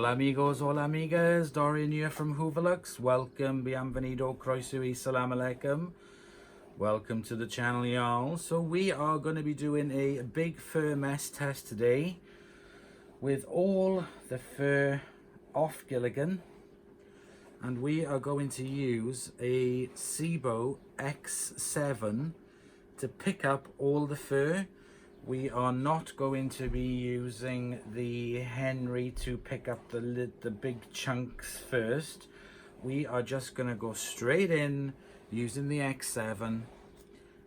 Hola amigos, hola amigas, Dorian here from Hooverlux. Welcome, bienvenido, croeso salam alaikum. Welcome to the channel, y'all. So we are going to be doing a big fur mess test today with all the fur off Gilligan. And we are going to use a Sebo X7 to pick up all the fur. We are not going to be using the Henry to pick up the big chunks first. We are just going to go straight in using the X7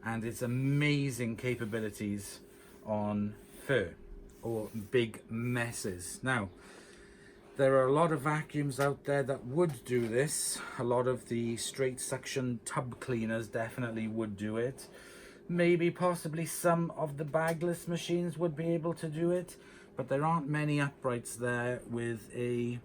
and its amazing capabilities on fur or big messes. Now, there are a lot of vacuums out there that would do this. A lot of the straight suction tub cleaners definitely would do it. Maybe possibly some of the bagless machines would be able to do it, but there aren't many uprights there with a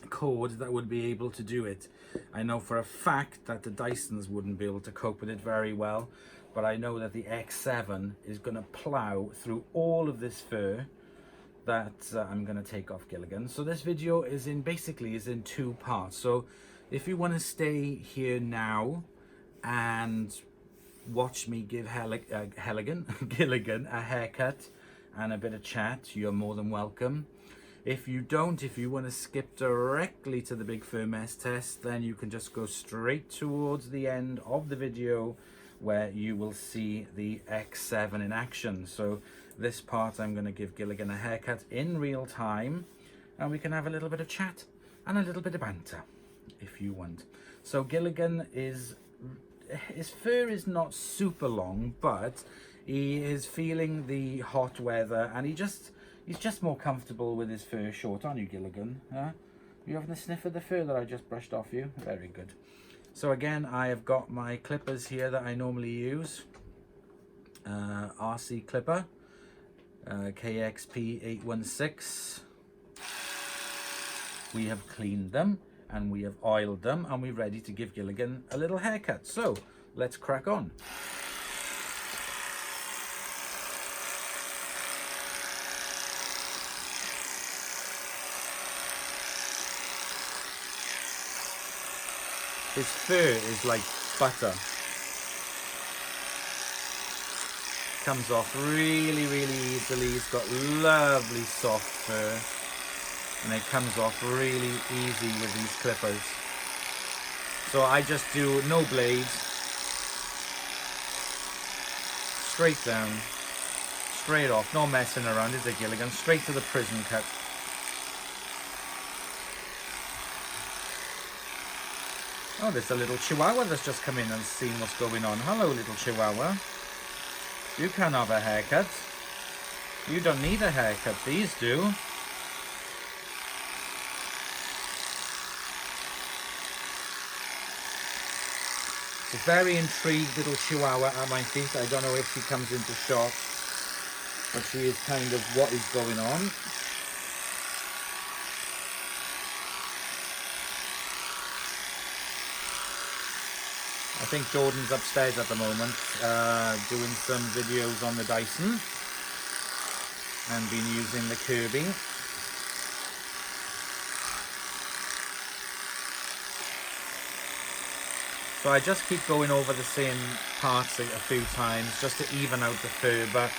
cord that would be able to do it. I know for a fact that the Dysons wouldn't be able to cope with it very well, but I know that the X7 is going to plow through all of this fur that I'm going to take off Gilligan. So this video is in two parts. So if you want to stay here now and watch me give Gilligan a haircut and a bit of chat, you're more than welcome. If you want to skip directly to the big fur mess test, then you can just go straight towards the end of the video where you will see the X7 in action. So this part I'm going to give Gilligan a haircut in real time, and we can have a little bit of chat and a little bit of banter if you want. So Gilligan his fur is not super long, but he is feeling the hot weather, and he's just more comfortable with his fur short, aren't you, Gilligan? Huh? You having a sniff of the fur that I just brushed off you? Very good. So again, I have got my clippers here that I normally use. RC clipper, KXP 816. We have cleaned them and we have oiled them, and we're ready to give Gilligan a little haircut. So let's crack on. His fur is like butter. Comes off really, really easily. He's got lovely soft fur, and it comes off really easy with these clippers. So I just do no blades, straight down, straight off, no messing around, is it, Gilligan? Straight to the prison cut. Oh, there's a little chihuahua that's just come in and seen what's going on. Hello, little chihuahua. You can have a haircut. You don't need a haircut, these do. It's a very intrigued little chihuahua at my feet. I don't know if she comes into shot, but she is kind of what is going on. I think Jordan's upstairs at the moment doing some videos on the Dyson and been using the Kirby. So I just keep going over the same parts a few times just to even out the fur, but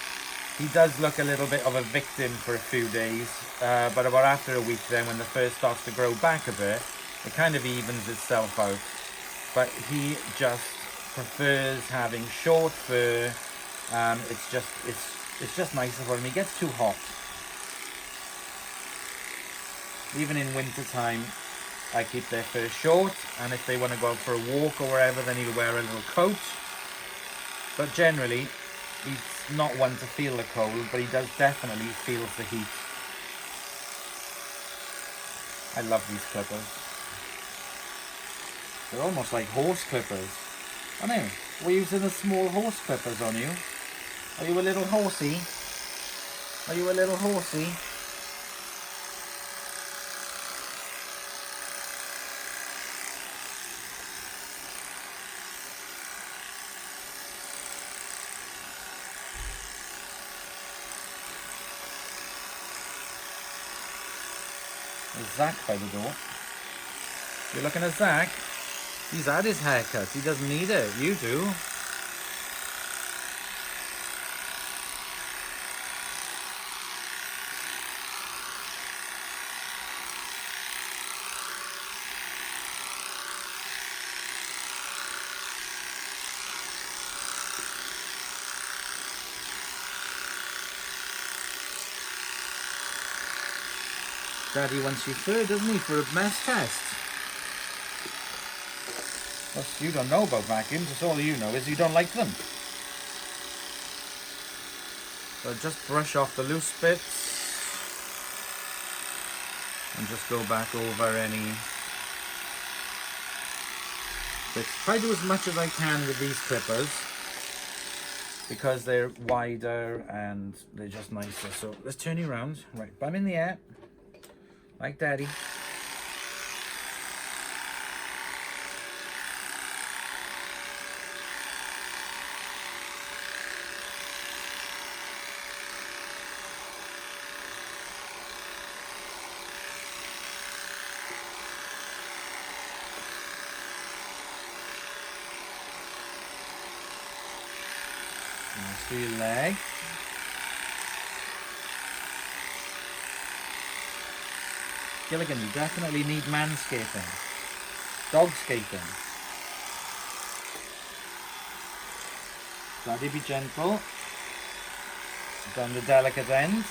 he does look a little bit of a victim for a few days, but about after a week then, when the fur starts to grow back a bit, it kind of evens itself out. But he just prefers having short fur. It's just nicer for him. He gets too hot. Even in winter time, I keep their fur short, and if they want to go out for a walk or wherever, then he'll wear a little coat. But generally, he's not one to feel the cold, but he does definitely feel the heat. I love these clippers. They're almost like horse clippers, aren't they? We're using the small horse clippers on you. Are you a little horsey? Are you a little horsey? There's Zach by the door. You're looking at Zach? He's had his haircut. He doesn't need it. You do. Daddy wants you fur, doesn't he, for a mess test? Well, you don't know about vacuums. That's all you know is you don't like them. So just brush off the loose bits and just go back over any bits. Try to do as much as I can with these clippers because they're wider and they're just nicer. So let's turn you around. Right, bum in the air, like Daddy. Nice for your leg. Gilligan, you definitely need manscaping. Dogscaping. Daddy, be gentle. Down the delicate end.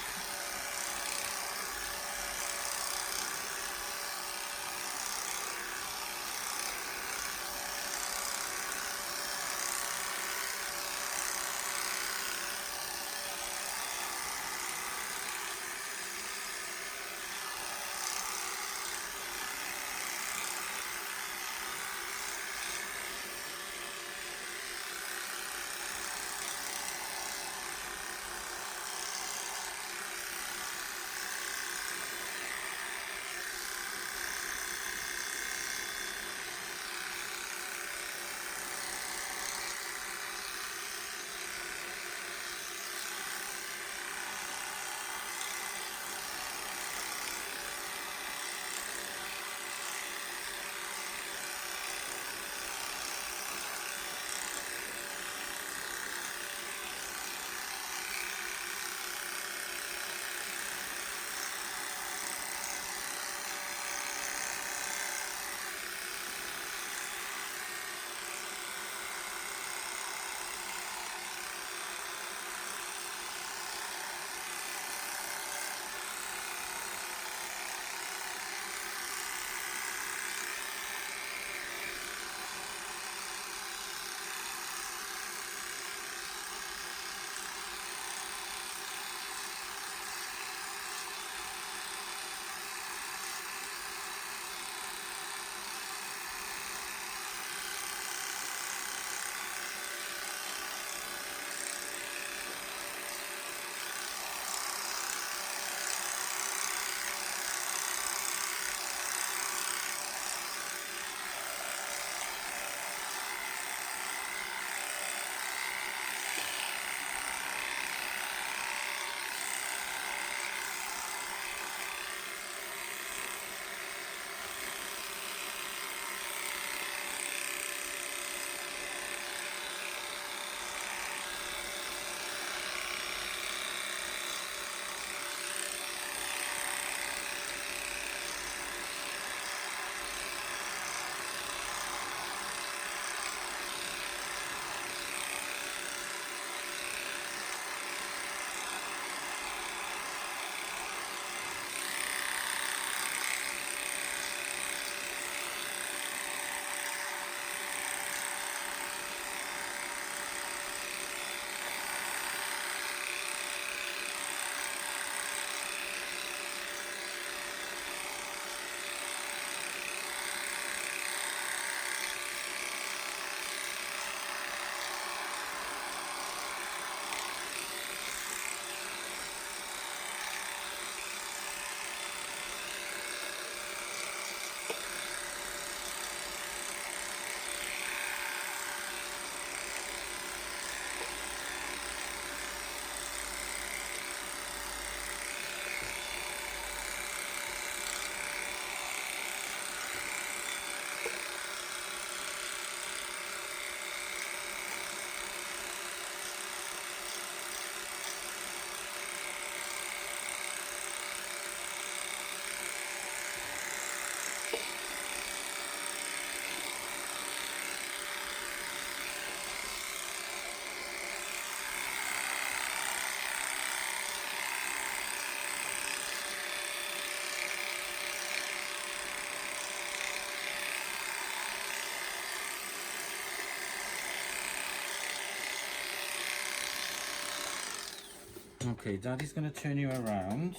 Okay, Daddy's going to turn you around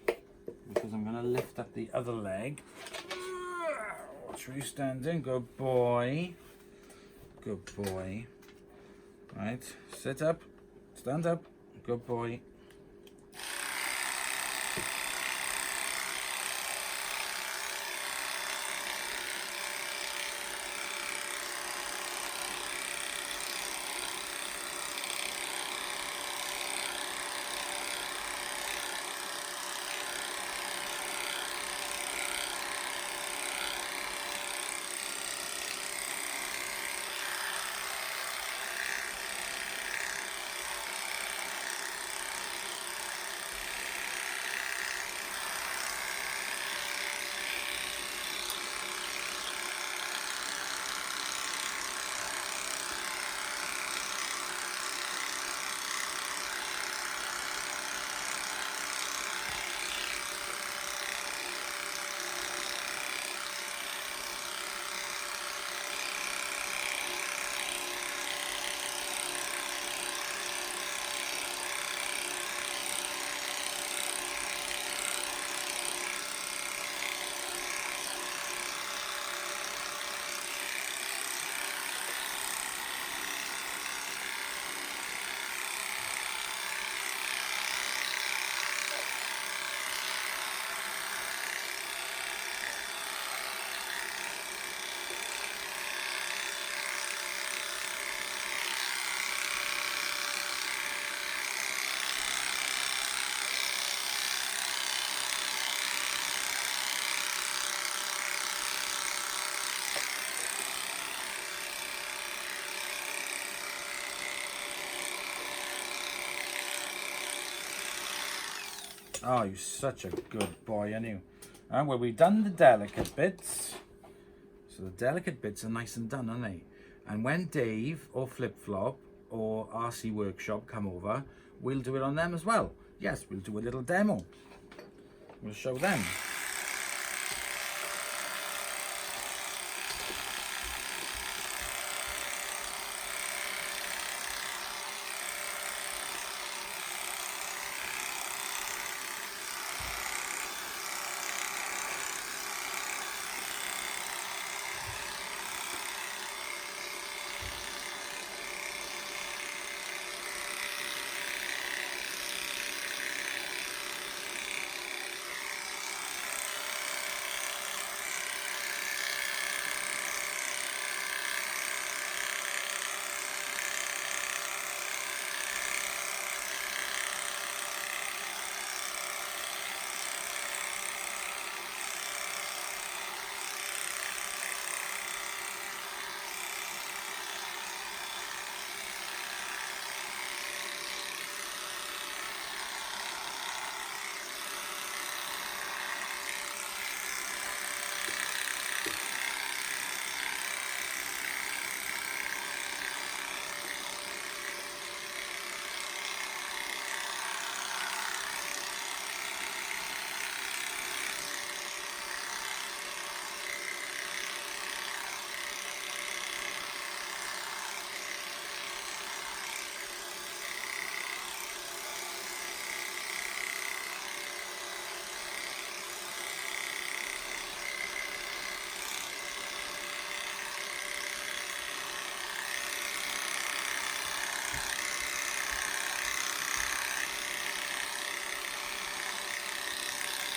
because I'm going to lift up the other leg. Watch where you're standing. Good boy. Good boy. Right, sit up. Stand up. Good boy. Oh, you're such a good boy, aren't you? And well, we've done the delicate bits. So the delicate bits are nice and done, aren't they? And when Dave or Flip Flop or RC Workshop come over, we'll do it on them as well. Yes, we'll do a little demo. We'll show them.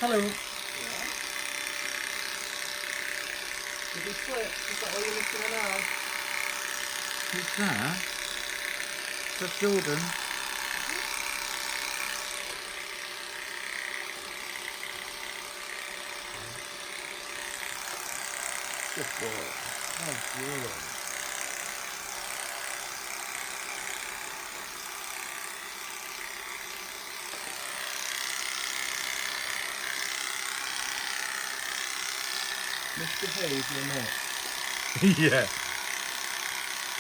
Hello. Yeah. Did he slip? Is that what you're looking at now? Who's that? Is that Jordan? Good boy. Oh, Jordan. Misbehaved, you know. Yeah.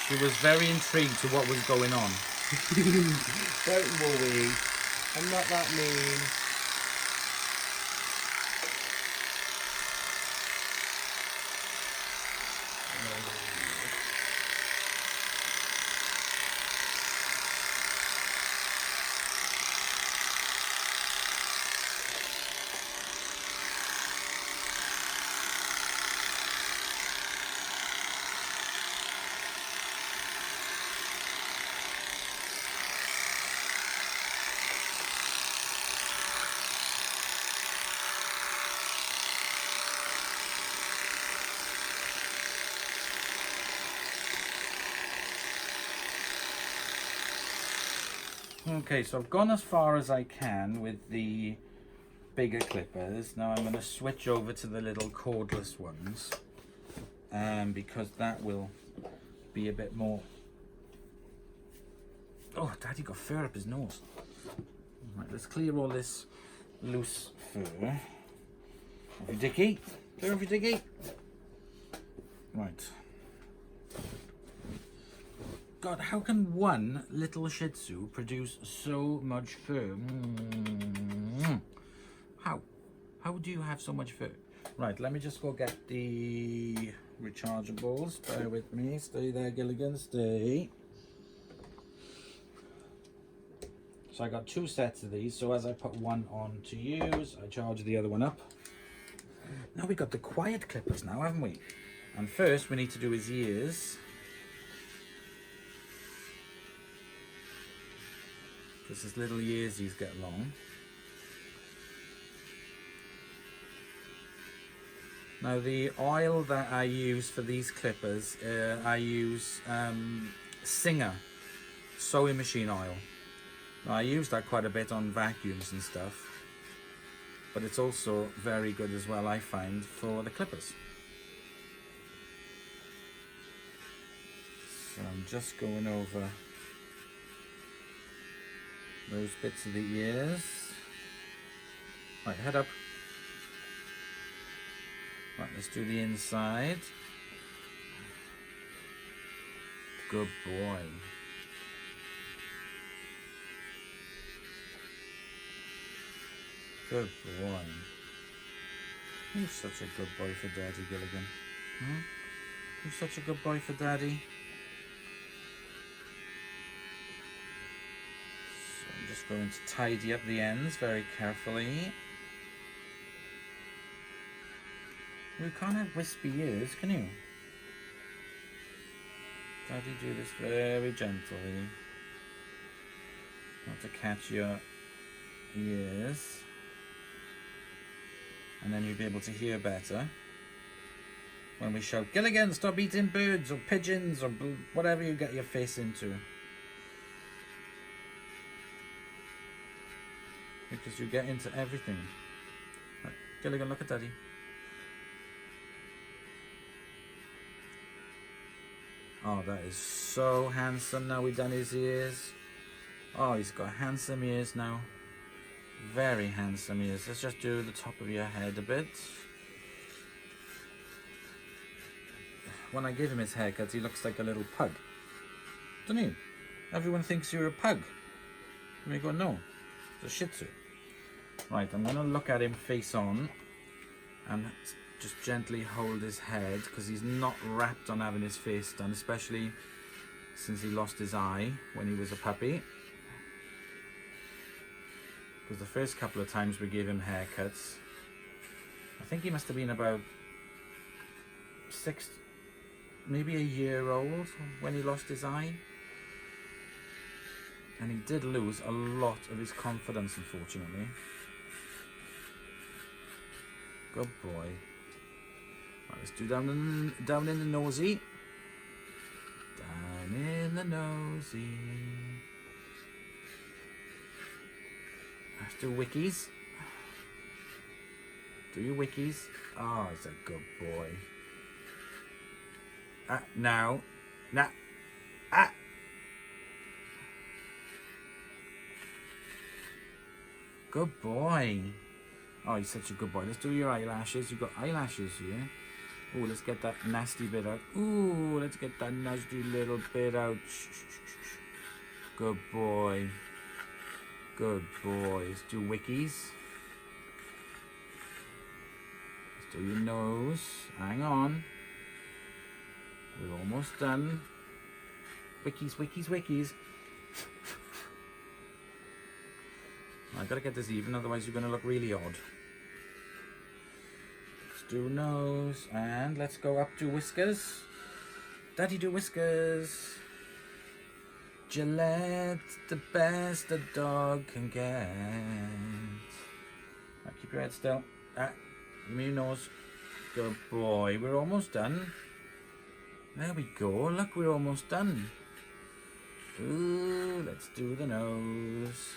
She was very intrigued to what was going on. Don't worry. I'm not that mean. Okay, so I've gone as far as I can with the bigger clippers. Now I'm going to switch over to the little cordless ones, because that will be a bit more... Oh, Daddy got fur up his nose. Right, let's clear all this loose fur. Off your dicky. Clear off your dicky. Right. God, how can one little Shih Tzu produce so much fur? How? How do you have so much fur? Right, let me just go get the rechargeables. Bear with me. Stay there, Gilligan. Stay. So I got 2 sets of these. So as I put one on to use, I charge the other one up. Now we got the quiet clippers now, haven't we? And first we need to do his ears. Because his little earsies get long. Now the oil that I use for these clippers, I use Singer sewing machine oil. Now, I use that quite a bit on vacuums and stuff, but it's also very good as well, I find, for the clippers. So I'm just going over those bits of the ears. Right, head up. Right, let's do the inside. Good boy. Good boy. You're such a good boy for Daddy, Gilligan. Hmm? You're such a good boy for Daddy. So I'm just going to tidy up the ends very carefully. You can't have wispy ears, can you? Daddy, do this very gently. Not to catch your ears. And then you'll be able to hear better when we shout, Gilligan, stop eating birds or pigeons or whatever you get your face into. Because you get into everything. Right, Gilligan, look at Daddy. Oh, that is so handsome. Now we've done his ears. Oh, he's got handsome ears now. Very handsome ears. Let's just do the top of your head a bit. When I give him his haircut, he looks like a little pug. Doesn't he? Everyone thinks you're a pug. And we go, no, it's a Shih Tzu. Right, I'm going to look at him face on and just gently hold his head, because he's not wrapped on having his face done, especially since he lost his eye when he was a puppy. Because the first couple of times we gave him haircuts, I think he must have been about 6, maybe a year old when he lost his eye. And he did lose a lot of his confidence, unfortunately. Good boy. Right, let's do down in the nosy. Down in the nosy. Let's do wickies. Do your wickies. Oh, he's a good boy. Now. Good boy. Oh, he's such a good boy. Let's do your eyelashes. You've got eyelashes here. Oh, let's get that nasty bit out. Ooh, let's get that nasty little bit out. Good boy. Good boy. Let's do wickies. Let's do your nose. Hang on. We're almost done. Wickies, wickies, wickies. I gotta get this even, otherwise you're gonna look really odd. Let's do nose, and let's go up to whiskers. Daddy, do whiskers. Gillette, the best a dog can get. Now keep your head still. Give me your nose. Good boy. We're almost done. There we go. Look, we're almost done. Ooh, let's do the nose.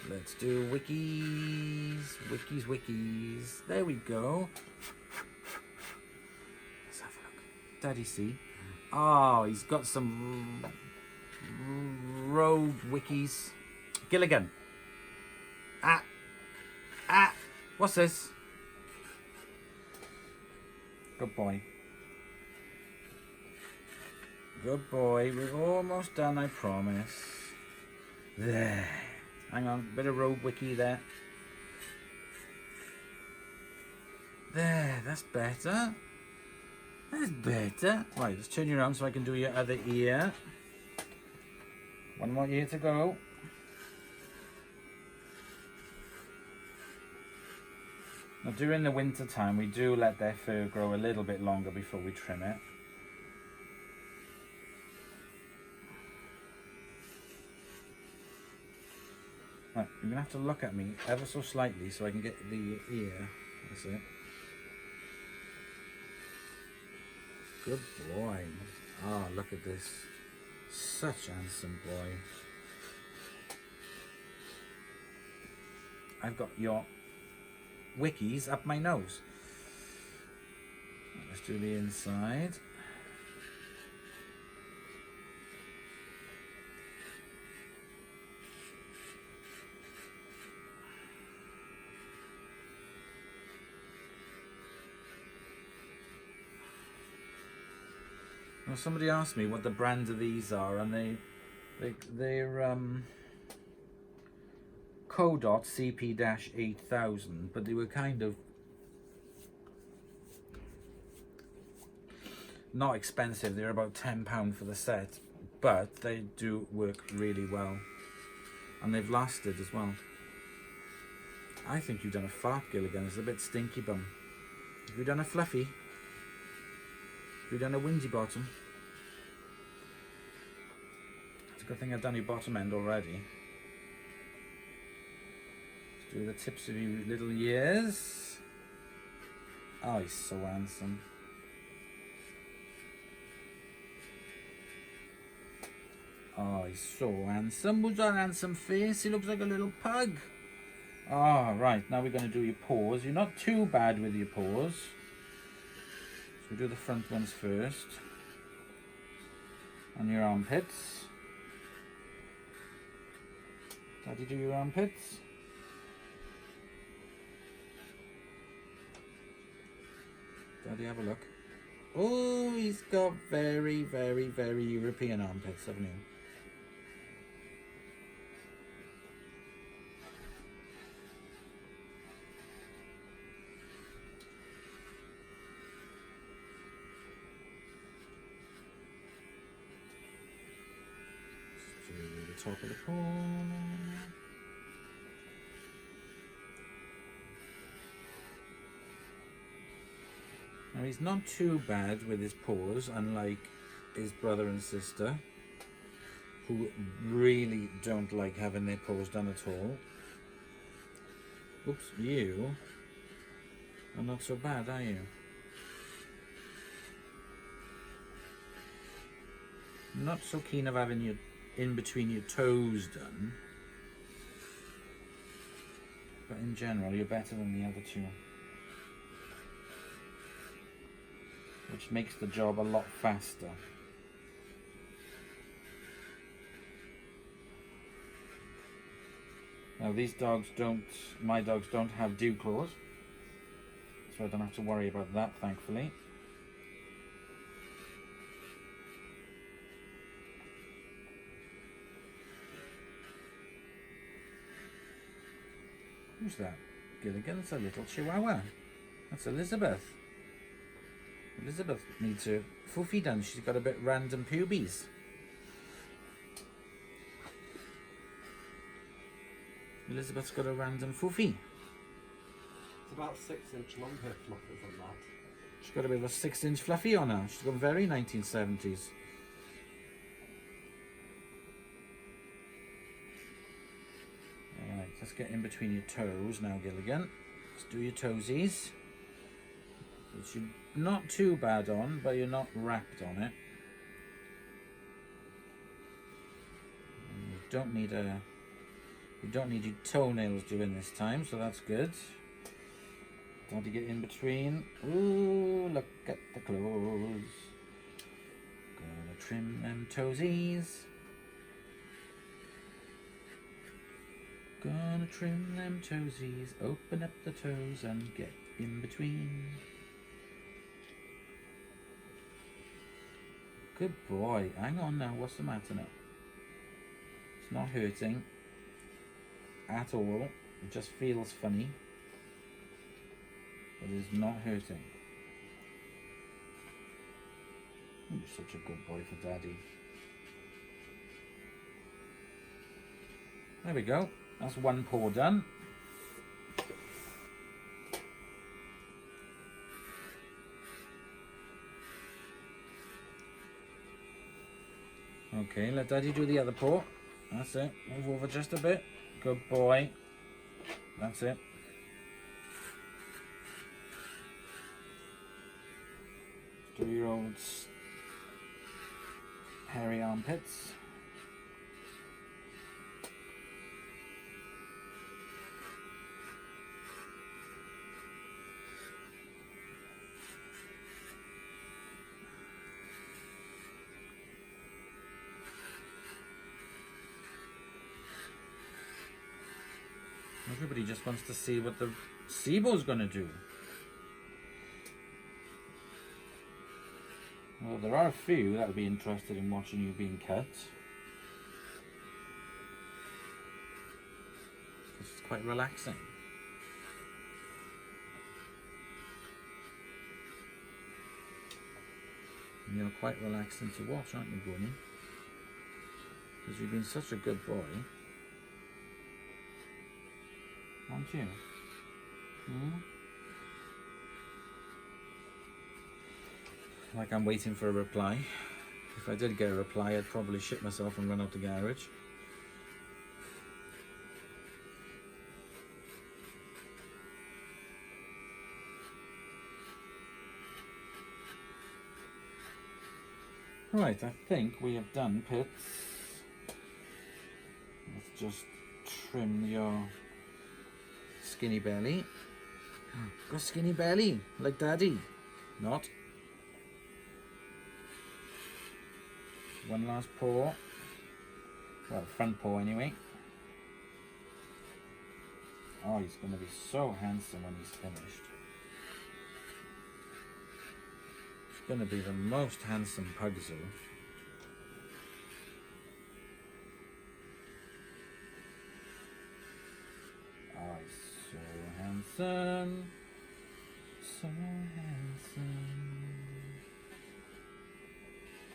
Let's do wickies, wickies, wickies. There we go. Let's have a look. Daddy, see? Oh, he's got some rogue wickies. Gilligan. Ah. Ah. What's this? Good boy. Good boy. We're almost done, I promise. There. Hang on. Bit of rogue wiki there. There. That's better. That's better. Right, let's turn you around so I can do your other ear. One more ear to go. Now during the winter time we do let their fur grow a little bit longer before we trim it. Right, you're gonna have to look at me ever so slightly so I can get the ear. That's it. Good boy. Ah, oh, look at this. Such a handsome boy. I've got your wickies up my nose. Let's do the inside. Well, somebody asked me what the brand of these are, and they're Codot CP-8000, but they were kind of not expensive. They're about £10 for the set, but they do work really well, and they've lasted as well. I think you've done a fart, Gilligan. It's a bit stinky bum. Have you done a fluffy? Have you done a windy bottom? It's a good thing I've done your bottom end already. Let's do the tips of your little ears. Oh, he's so handsome. Oh, he's so handsome. Who's that handsome face? He looks like a little pug. Oh, right. Now we're going to do your paws. You're not too bad with your paws. So we do the front ones first. And your armpits. Daddy, do your armpits. Daddy, have a look. Oh, he's got very, very, very European armpits, haven't he? Top of the paw. Now he's not too bad with his paws, unlike his brother and sister, who really don't like having their paws done at all. Oops, you are not so bad, are you? Not so keen of having your in between your toes done, but in general you're better than the other two, which makes the job a lot faster. Now these dogs don't, my dogs don't have dew claws, so I don't have to worry about that, thankfully. Who's that? Gilligan? It's a little chihuahua. That's Elizabeth. Elizabeth needs her foofy done. She's got a bit random pubes. Elizabeth's got a random foofy. It's about 6 inch long, her fluffers on that. She's got a bit of a 6-inch fluffy on her. She's got very 1970s. Alright, let's get in between your toes now, Gilligan. Let's do your toesies. Which you're not too bad on, but you're not wrapped on it. don't need your toenails doing this time, so that's good. Time to get in between. Ooh, look at the clothes. Gonna trim them toesies. Gonna trim them toesies. Open up the toes and get in between. Good boy. Hang on now. What's the matter now? It's not hurting at all. It just feels funny. But it's not hurting. You're such a good boy for Daddy. There we go. That's one paw done. Okay, let Daddy do the other paw. That's it. Move over just a bit. Good boy. That's it. Do your old hairy armpits. Everybody just wants to see what the Sebo's going to do. Well, there are a few that would be interested in watching you being cut. It's quite relaxing. And you're quite relaxing to watch, aren't you, Bonnie? Because you've been such a good boy. Aren't you? Like I'm waiting for a reply. If I did get a reply, I'd probably shit myself and run out the garage. Right, I think we have done pits. Let's just trim your skinny belly. Got skinny belly, like Daddy. Not. One last paw. Well, front paw anyway. Oh, he's going to be so handsome when he's finished. He's going to be the most handsome pug zoo. Oh, he's so handsome. So handsome.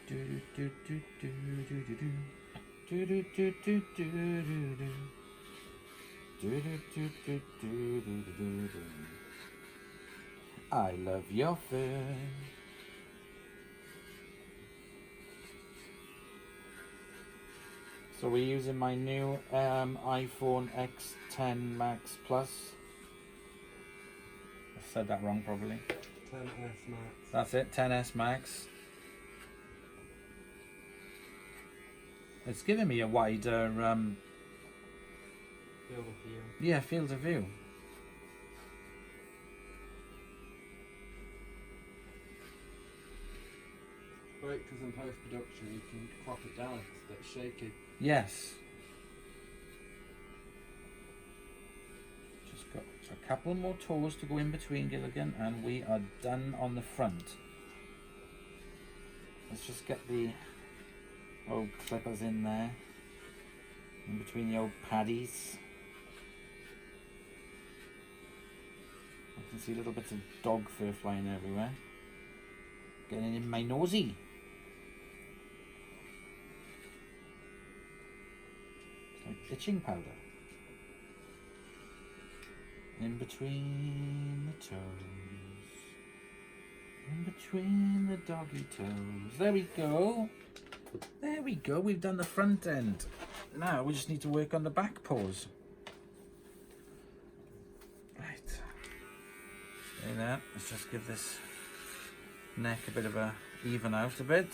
Do do do do do do do do do do do do do do do. I love your fur. So we're using my new iPhone X10 Max Plus. I said that wrong probably. 10S Max. That's it, 10S Max. It's giving me a wider Field of view. yeah, field of view. Great, because in post-production you can crop it down if it's a bit shaky. Yes. Just got a couple more toes to go in between, Gilligan, and we are done on the front. Let's just get the old clippers in there, in between the old paddies. I can see little bits of dog fur flying everywhere. Getting in my nosy. It's like itching powder. In between the toes. In between the doggy toes. There we go. There we go. We've done the front end. Now we just need to work on the back paws. Right. Stay there. Let's just give this neck a bit of a even out a bit.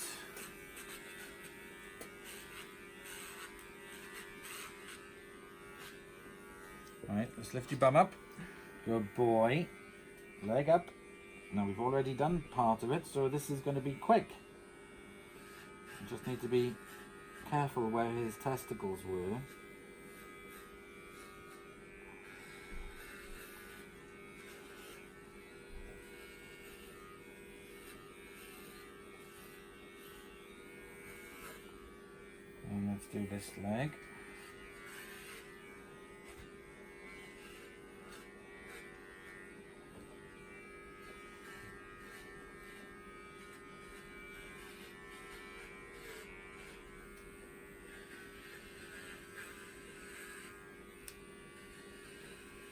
Right, let's lift your bum up. Good boy. Leg up. Now we've already done part of it, so this is going to be quick. You just need to be careful where his testicles were. And let's do this leg.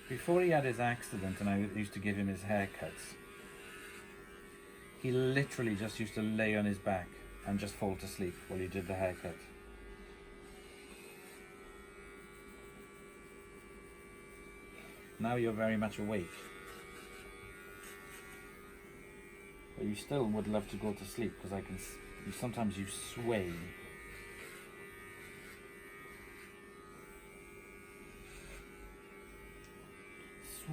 Before he had his accident and I used to give him his haircuts, he literally just used to lay on his back and just fall to sleep while he did the haircut. Now you're very much awake. But you still would love to go to sleep because I can. Sometimes you sway.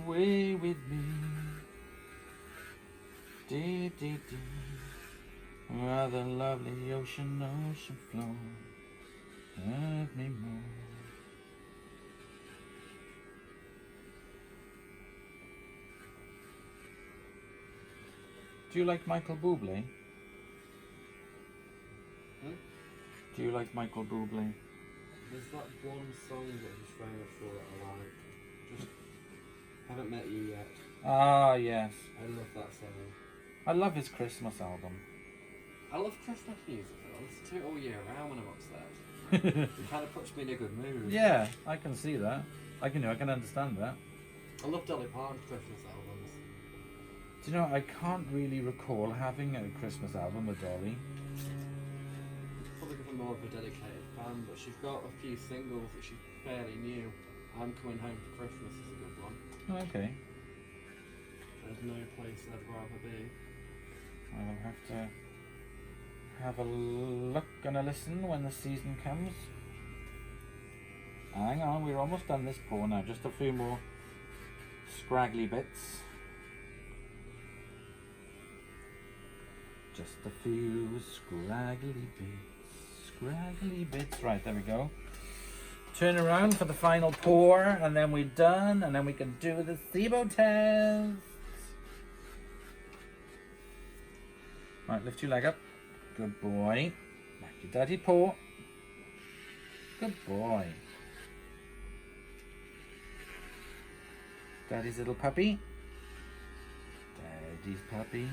Sway with me, dee dee dee. While the lovely ocean flow, love me more. Do you like Michael Bublé? Do you like Michael Bublé? There's that one song that he's famous for that I like. Just Haven't Met You Yet. Ah, yes. I love that song. I love his Christmas album. I love Christmas music. I listen to it all year round when I'm upstairs. It kind of puts me in a good mood. Yeah, I can see that. I can understand that. I love Dolly Parton's Christmas albums. Do you know, I can't really recall having a Christmas album with Dolly. Probably because I'm more of a dedicated fan, but she's got a few singles that she's fairly new. I'm Coming Home for Christmas is a good one. Oh, okay. There's No Place I'd Rather Be. I will have to have a look and a listen when the season comes. Hang on, we're almost done this pour now. Just a few more scraggly bits. Just a few scraggly bits. Right, there we go. Turn around for the final pour, and then we're done, and then we can do the Sebo test. Right, lift your leg up. Good boy. Back your daddy paw. Good boy. Daddy's little puppy. Daddy's puppy.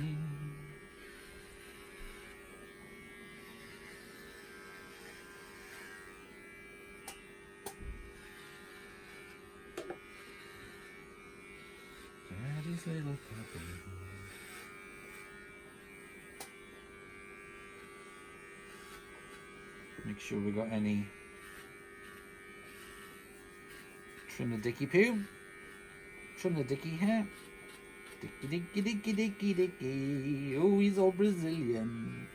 Daddy's little puppy. Make sure we got any Trinadicky poo. Trinadicky hair. Dicky. Oh, he's all Brazilian.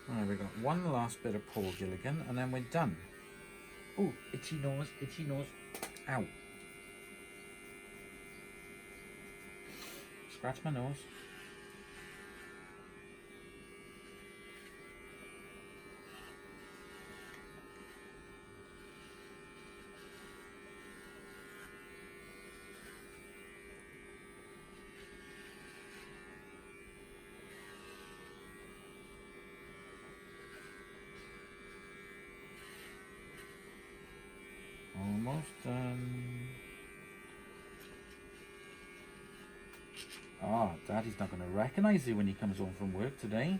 Alright, we got one last bit of Paul Gilligan and then we're done. Oh, itchy nose, itchy nose. Ow. Scratch my nose. Almost done. Ah, Daddy's not going to recognise you when he comes home from work today.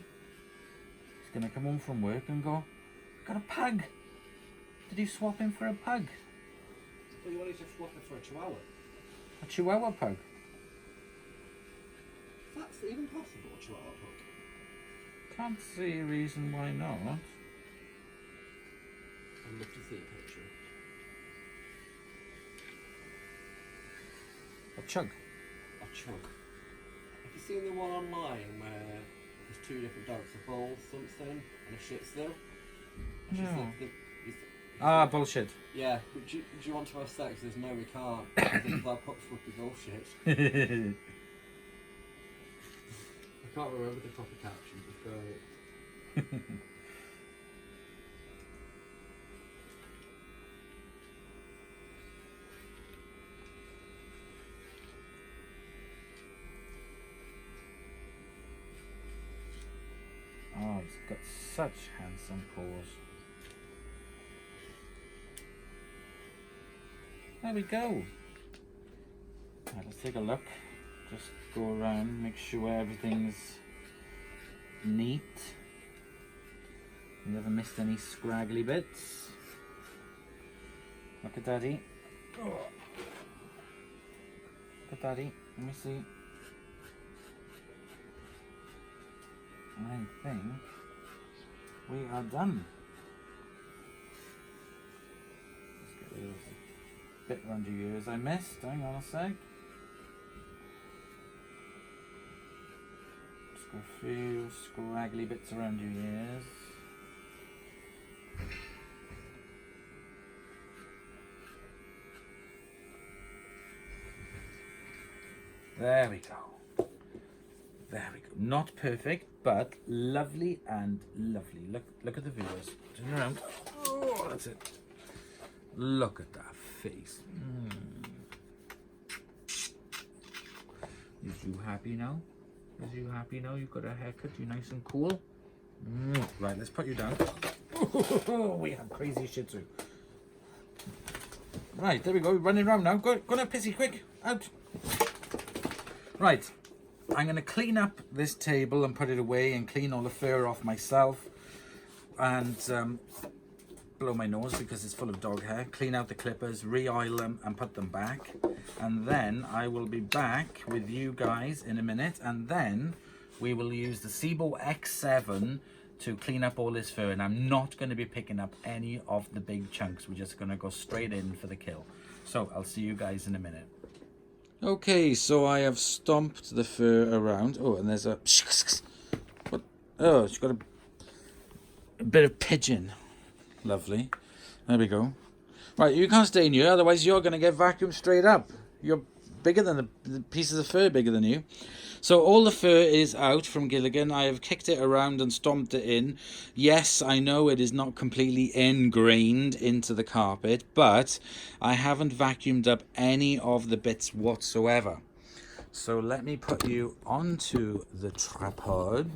He's going to come home from work and go, got a pug. Did you swap him for a pug? Well, you wanted to swap it for a chihuahua? A Chihuahua pug. That's even possible, a Chihuahua pug. Can't see a reason why not. I'd love to see a picture. A chug. A chug. Have you seen the one online where there's two different dogs, a bull something and a shih tzu? No. Ah, bullshit. Yeah, but do you want to have sex? There's no, we can't. Because our pups would be bullshit. I can't remember the proper caption, it's great. Oh, he's got such handsome paws. There we go. Right, let's take a look. Just go around, make sure everything's neat. You haven't missed any scraggly bits. Look at Daddy. Oh. Look at Daddy. Let me see. I think we are done. Let's get rid of the bit around your ears I missed. Hang on a sec. Just got a few scraggly bits around your ears. There we go. There we go. Not perfect, but lovely and lovely. Look at the viewers. Turn around. Oh, that's it. Look at that face. Is you happy now? Is you happy now? You've got a haircut. You're nice and cool. Right, let's put you down. We have crazy Shih Tzu. Right, there we go. We're running around now. Go now, Pissy, quick. Out. Right. I'm going to clean up this table and put it away and clean all the fur off myself and blow my nose because it's full of dog hair. Clean out the clippers, re-oil them and put them back. And then I will be back with you guys in a minute, and then we will use the Sebo X7 to clean up all this fur, and I'm not going to be picking up any of the big chunks. We're just going to go straight in for the kill. So I'll see you guys in a minute. Okay, so I have stomped the fur around. Oh, and there's a... What? Oh, she's got a bit of pigeon. Lovely. There we go. Right, you can't stay in here, otherwise you're going to get vacuumed straight up. You're bigger than the pieces of fur bigger than you. So all the fur is out from Gilligan. I have kicked it around and stomped it in. Yes, I know it is not completely ingrained into the carpet, but I haven't vacuumed up any of the bits whatsoever. So let me put you onto the tripod.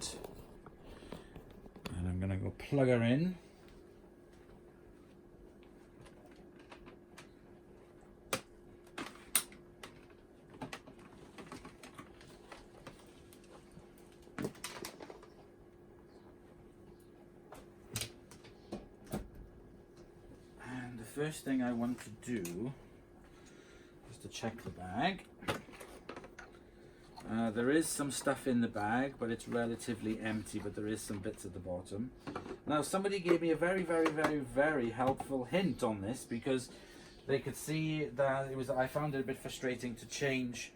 And I'm going to go plug her in. First thing I want to do is to check the bag. There is some stuff in the bag, but it's relatively empty, but there is some bits at the bottom. Now somebody gave me a very, very, very, very helpful hint on this, because they could see that I found it a bit frustrating to change,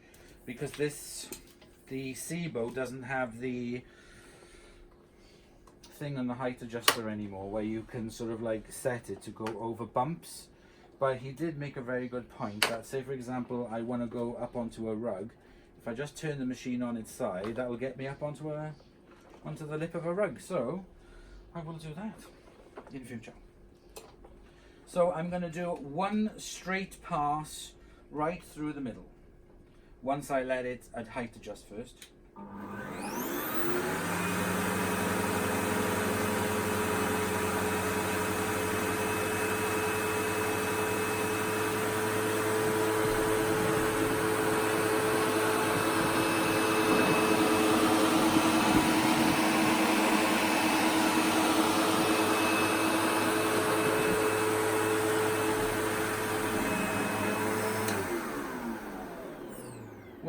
because the Sebo doesn't have the thing on the height adjuster anymore where you can sort of like set it to go over bumps. But he did make a very good point that, say for example, I want to go up onto a rug. If I just turn the machine on its side, that will get me up onto the lip of a rug. So I will do that in future. So I'm going to do one straight pass right through the middle once I let it at height adjust first.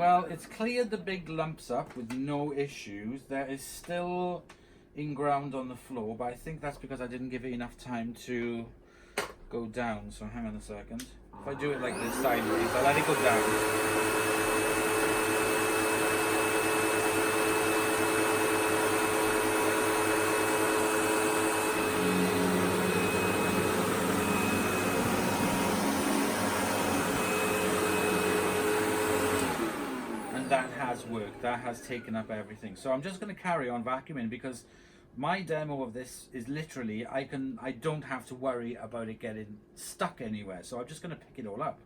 Well, it's cleared the big lumps up with no issues. There is still in ground on the floor, but I think that's because I didn't give it enough time to go down. So hang on a second. If I do it like this sideways, I'll let it go down. That has worked. That has taken up everything. So I'm just going to carry on vacuuming because my demo of this is literally I don't have to worry about it getting stuck anywhere. So I'm just going to pick it all up.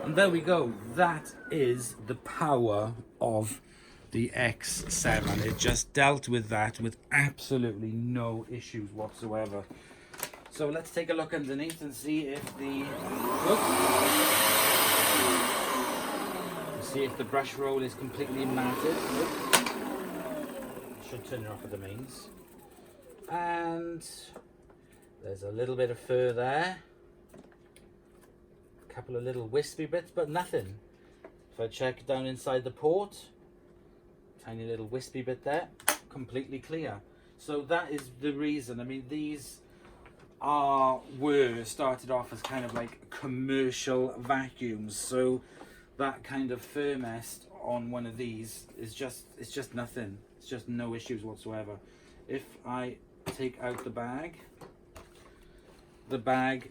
And there we go. That is the power of the X7. It just dealt with that with absolutely no issues whatsoever. So let's take a look underneath and see if the brush roll is completely matted. Should turn it off at the mains. And there's a little bit of fur there. Couple of little wispy bits, but nothing. If I check down inside the port, tiny little wispy bit there, completely clear. So that is the reason. I mean, these were started off as kind of like commercial vacuums, so that kind of fur nest on one of these is just, it's just nothing. It's just no issues whatsoever. If I take out the bag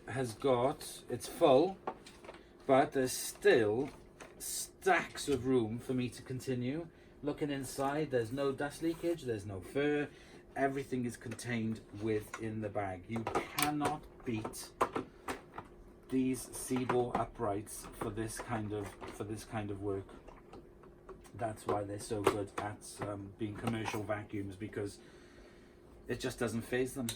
has got, it's full, but there's still stacks of room for me to continue. Looking inside, there's no dust leakage, there's no fur, everything is contained within the bag. You cannot beat these Sebo uprights for this kind of work. that's why they're so good at being commercial vacuums, because it just doesn't faze them.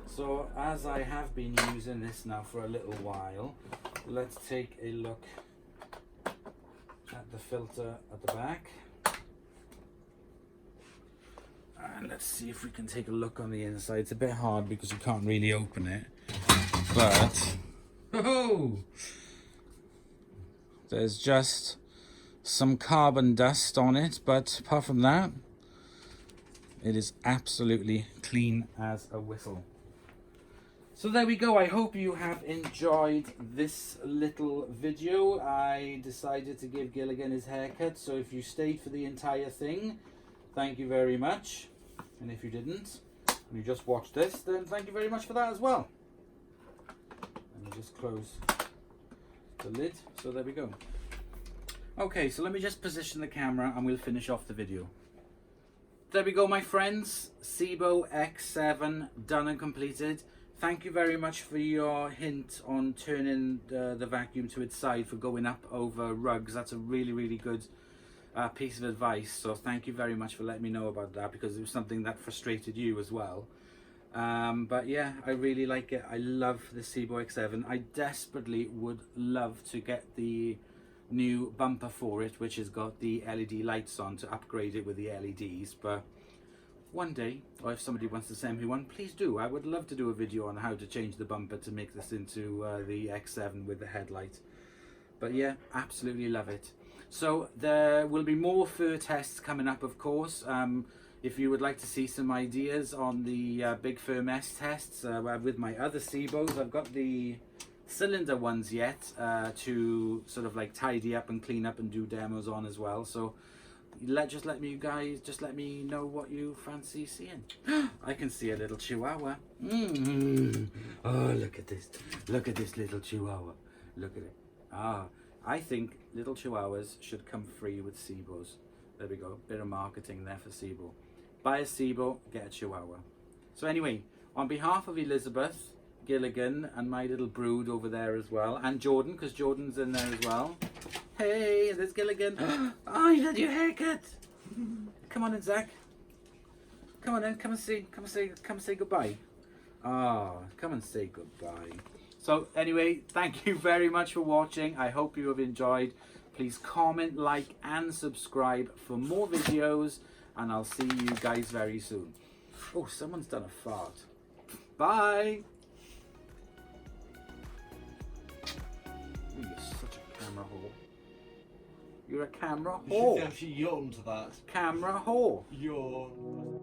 So as I have been using this now for a little while, let's take a look at the filter at the back. And let's see if we can take a look on the inside. It's a bit hard because you can't really open it. But, oh, there's just some carbon dust on it. But apart from that, it is absolutely clean as a whistle. So there we go. I hope you have enjoyed this little video. I decided to give Gilligan his haircut, so if you stayed for the entire thing, thank you very much. And if you didn't, and you just watched this, then thank you very much for that as well. And you just close the lid. So there we go. Okay, so let me just position the camera and we'll finish off the video. There we go, my friends. Sebo X7 done and completed. Thank you very much for your hint on turning the vacuum to its side for going up over rugs. That's a really, really good piece of advice. So thank you very much for letting me know about that, because it was something that frustrated you as well. But yeah, I really like it. I love the Sebo X7. I desperately would love to get the new bumper for it, which has got the LED lights on, to upgrade it with the LEDs. But one day, or if somebody wants to send me one, please do. I would love to do a video on how to change the bumper to make this into the X7 with the headlight. But yeah, absolutely love it. So there will be more fur tests coming up, of course. If you would like to see some ideas on the big fur mesh tests with my other Sebos, I've got the cylinder ones yet to sort of like tidy up and clean up and do demos on as well. So just let me know what you fancy seeing. I can see a little chihuahua. Oh, look at this little chihuahua. Look at it. I think little chihuahuas should come free with Sebos. There we go, bit of marketing there for Sebo. Buy a Sebo, get a chihuahua. So anyway, on behalf of Elizabeth, Gilligan and my little brood over there as well, and Jordan, because Jordan's in there as well. Hey, there's Gilligan. Oh, you had your haircut. Come on in, Zach. Come on in. Come say goodbye. Come and say goodbye. So anyway, thank you very much for watching. I hope you have enjoyed. Please comment, like, and subscribe for more videos, and I'll see you guys very soon. Oh, someone's done a fart. Bye. Ooh, you're such a camera whore. You're a camera whore. You should actually yawn to that. Camera whore. Yawn.